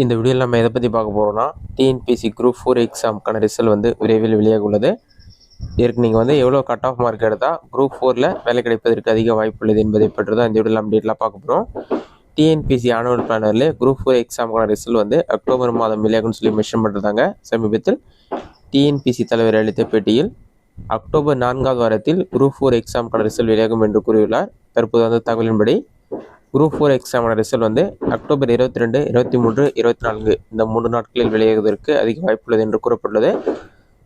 இந்த வீடியோவில் நம்ம எதை பற்றி பார்க்க போகிறோம்னா டிஎன்பிஎஸ்சி குரூப் 4 எக்ஸாமுக்கான ரிசல்ட் வந்து விரைவில் வெளியாக உள்ளது. இதற்கு நீங்கள் வந்து எவ்வளோ கட் ஆஃப் மார்க் எடுத்தால் குரூப் 4ல் வேலை கிடைப்பதற்கு அதிக வாய்ப்பு உள்ளது என்பதை பற்றி தான் இந்த வீடியோவில் அப்டேட்லாம் பார்க்க போகிறோம். டிஎன்பிஎஸ்சி ஆனுவல் பிளானரில் குரூப் 4 எக்ஸாமுக்கான ரிசல்ட் வந்து அக்டோபர் மாதம் வெளியாகும்னு சொல்லி மென்ஷன் பண்ணுறாங்க. சமீபத்தில் டிஎன்பிஎஸ்சி தலைவர் அளித்த பேட்டியில் அக்டோபர் 4வது வாரத்தில் குரூப் 4 எக்ஸாமுக்கான ரிசல்ட் வெளியாகும் என்று கூறியுள்ளார். தற்போது அந்த தகவலின்படி குரூப் 4 எக்ஸாமான ரிசல்ட் வந்து அக்டோபர் 22, 23, 24 இந்த 3 நாட்களில் வெளியாகுவதற்கு அதிக வாய்ப்புள்ளது என்று கூறப்பட்டுள்ளது.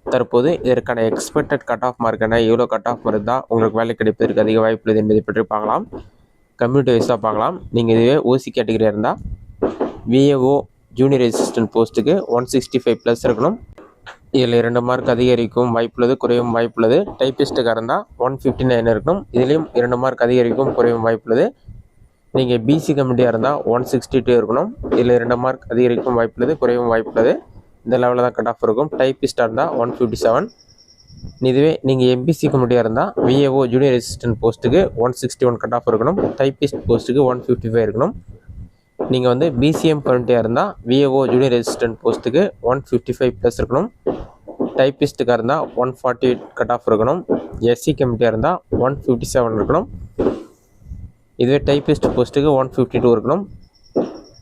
தற்போது இதற்கான எக்ஸ்பெக்டட் கட் ஆஃப் மார்க் என்ன, எவ்வளோ கட் ஆஃப் மார்க் தான் உங்களுக்கு வேலை கிடைப்பதற்கு அதிக வாய்ப்புள்ளது என்பதை பற்றி பார்க்கலாம். கம்யூனிட்டி வைஸாக பார்க்கலாம். நீங்கள் இதுவே ஓசி கேட்டகரியாக இருந்தால் விஏஓ ஜூனியர் அசிஸ்டன்ட் போஸ்ட்டுக்கு 165+ இருக்கணும். இதில் 2 மார்க் அதிகரிக்கும் வாய்ப்புள்ளது, குறையும் வாய்ப்புள்ளது. டைப்பிஸ்ட்டுக்காக இருந்தால் 159 இருக்கணும். இதிலையும் 2 மார்க் அதிகரிக்கும், குறையும் வாய்ப்புள்ளது. நீங்கள் பிசி கமிட்டியாக இருந்தால் 162 இருக்கணும். இதில் 2 மார்க் அதிகரிக்கும் வாய்ப்புள்ளது, குறையும் வாய்ப்புள்ளது. இந்த லெவலில் தான் கட் ஆஃப் இருக்கும். டைப்பிஸ்டாக இருந்தால் 157. இதுவே நீங்கள் எம்பிசி கமிட்டியாக இருந்தால் விஏஓ ஜூனியர் அசிஸ்டன்ட் போஸ்ட்டுக்கு 161 கட் ஆஃப் இருக்கணும். டைப்பிஸ்ட் போஸ்ட்டுக்கு 155 இருக்கணும். நீங்கள் வந்து பிசிஎம் கமிட்டியாக இருந்தால் விஏஓ ஜூனியர் அசிஸ்டன்ட் போஸ்ட்டுக்கு 155+ இருக்கணும். டைப்பிஸ்ட்டுக்காக இருந்தால் 148 கட் ஆஃப் இருக்கணும். எஸ்சி கமிட்டியாக இருந்தால் 157 இருக்கணும். இதுவே டைப்பிஸ்ட் போஸ்ட்டுக்கு 152 இருக்கணும்.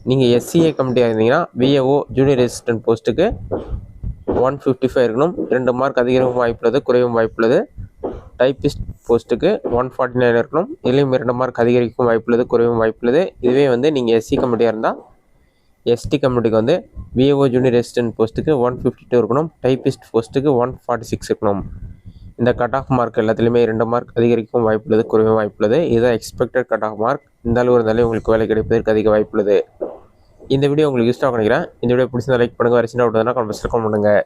நீங்கள் எஸ்சிஏ கமிட்டியாக இருந்தீங்கன்னா விஏஓ ஜூனியர் அசிஸ்டன்ட் போஸ்ட்டுக்கு 155 இருக்கணும். 2 மார்க் அதிகரிக்கும் வாய்ப்புள்ளது, குறையும் வாய்ப்புள்ளது. டைப்பிஸ்ட் போஸ்ட்டுக்கு 149 இருக்கணும். இதுலேயும் 2 மார்க் அதிகரிக்கும் வாய்ப்புள்ளது, குறையும் வாய்ப்புள்ளது. இதுவே வந்து நீங்கள் எஸ்சி கமிட்டியாக இருந்தால் எஸ்டி கமிட்டிக்கு வந்து விஏஓ ஜூனியர் அசிஸ்டன்ட் போஸ்ட்டுக்கு 152 இருக்கணும். டைப்பிஸ்ட் போஸ்ட்டுக்கு 146 இருக்கணும். இந்த கட் ஆஃப் மார்க் எல்லாத்துலேயுமே 2 மார்க் அதிகரிக்கும் வாய்ப்புள்ளது, குறையும் வாய்ப்புள்ளது. இதுதான் எக்ஸ்பெக்டட் கட் ஆஃப் மார்க். இந்த அளவு இருந்தாலே உங்களுக்கு வேலை கிடைப்பதற்கு அதிக வாய்ப்புள்ளது. இந்த வீடியோ உங்களுக்கு யூஸ்ஃபுல்லாக நினைக்கிறேன். இந்த வீடியோ பிடிச்சிருந்தா லைக் பண்ணுங்கள். வேறு சின்ன டவுட் கமெண்ட் பண்ணுங்கள்.